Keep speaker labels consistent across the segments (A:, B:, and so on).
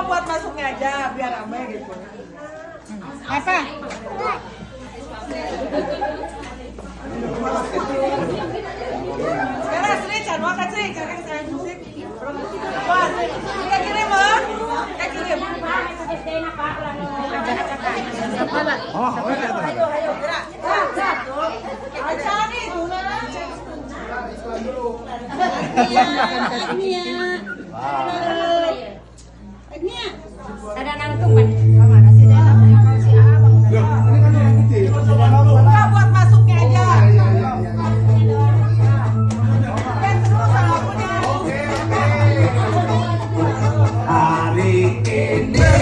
A: buat masuknya aja biar rame gitu.
B: Apa?
A: Sekarang Sri, Canwa kan Sri, kakak saya musik. Wah, kita kirim ah, kita kirim.
C: Oh, oke.
A: Ayo, gerak. Aja nih, dulu.
B: Ada nangtupan. Mana sih Zainab? Si Abang.
A: Buka buat masuknya aja. Dan terus sama aku nih.
C: Hari ini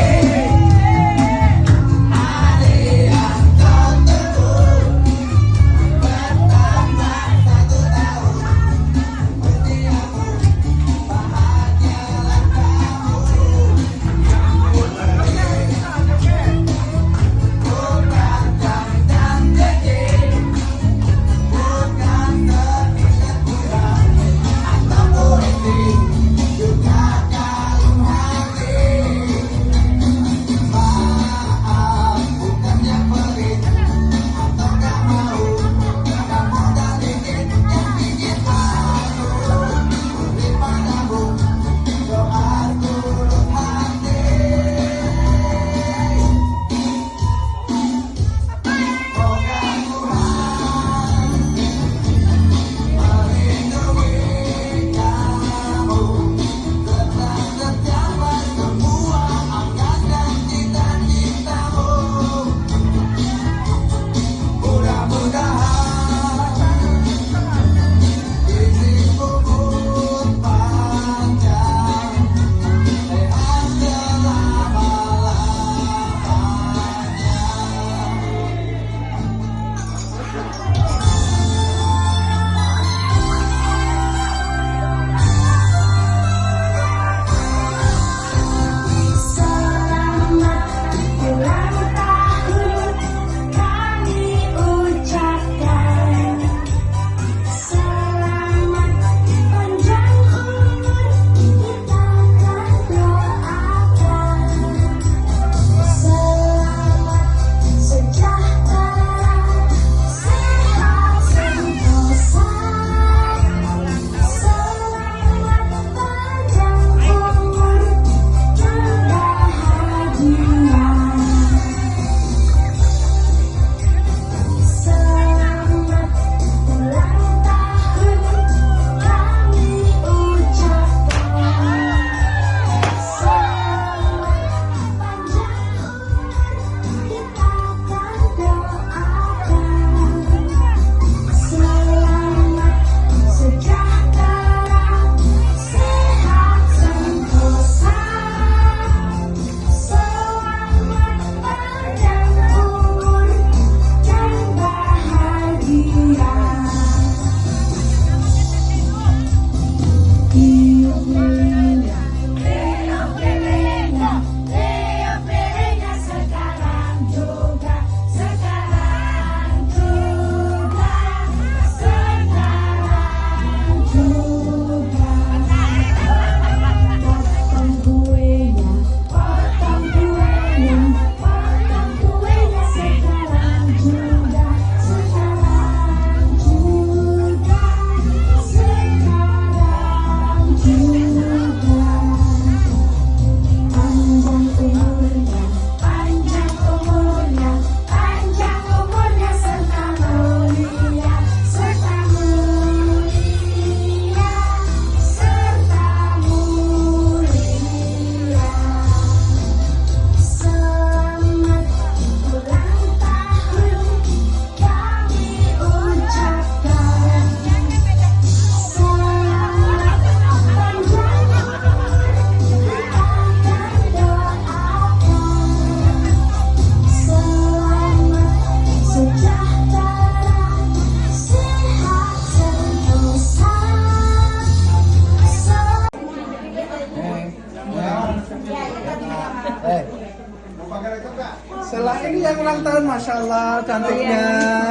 C: Selain yang ulang tahun, Masya Allah, cantiknya.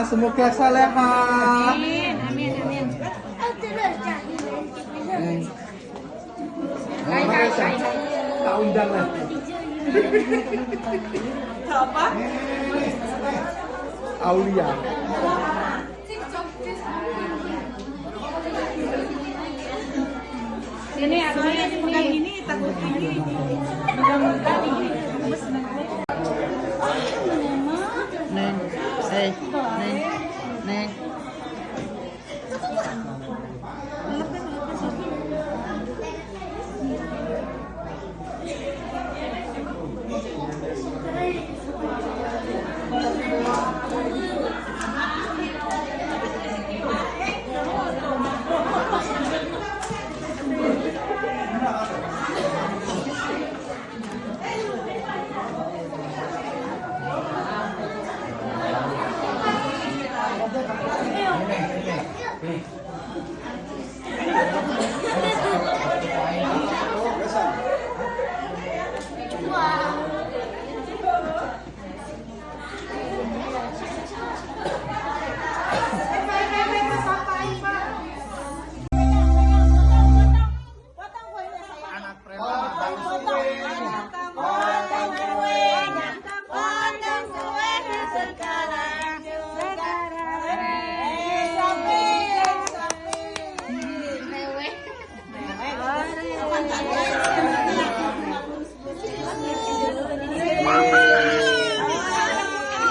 C: Semoga salehah.
B: Amin, amin, amin.
C: Tak undang lah.
A: Apa?
C: Aulia.
B: Sini aku
A: Pegang ini takut ini. Pegang ini.
C: Neng, neng, neng.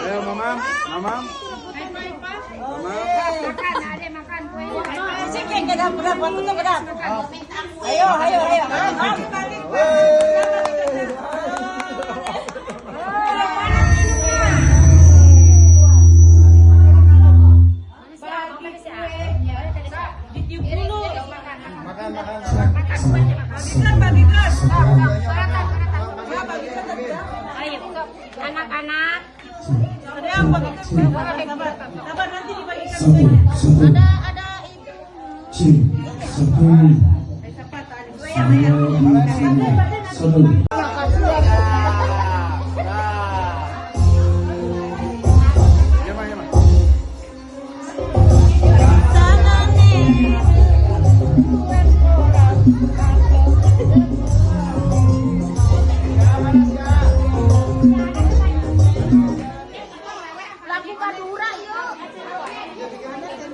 C: Ayo, Mama.
B: makan, ada makan kue.
A: Sige, berat, waktu itu berat. Ayo.
B: Anak-anak.
A: Sabar nanti dibagikan.
B: Ada itu.
C: Gimana?